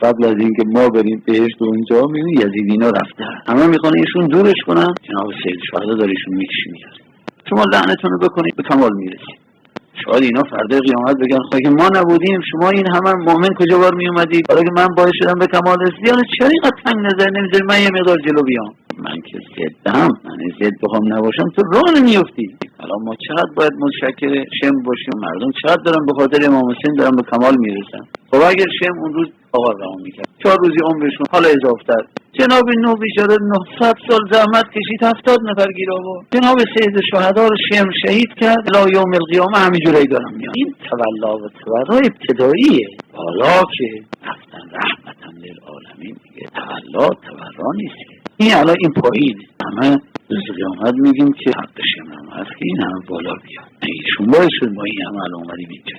قبل از اینکه ما بریم بهشت و اونجا میبینی یزیدینا رفتن، همه میخوان ایشون دورش کنن، جناب سید شهدا داره ایشون میکشه میاره. شما لعنتون رو بکنید به کمال میرسید. شاید اینا فردا قیامت بگن خواهی که ما نبودیم شما این همه مؤمن کجا بار می اومدید، حالا که من باعث شدم به کمال رسید، یعنی چرا اینقدر تنگ نظر نمیذاری من یه مقدار جلو بیام؟ من که ضدم، من ضد بخوام نباشم تو راه نمیافتی. الان ما چقدر باید متشکر شم باشیم، مردم چقدر دارن به خاطر امام حسین دارن به کمال میرسن. خب اگر شم اون روز آقا رها میکرد 4 روزی عمرشون حالا اضافتر، جناب نو بیچاره 900 سال زحمت کشید 70 نفر گیر آورد، جناب سید شهدا رو شم شهید کرد، الی یوم القیامه همینجوری دارن میاد. این تولا و تورا ابتداییه، حالا که رفتن رحمتا للعالمین دیگه تولا تورا نیست. این الان این پایینه، همه روز قیامت میگیم که حق شم هم هست که این همه بالا بیاد. ایشون باید شد با این همه الان اومدیم اینجا.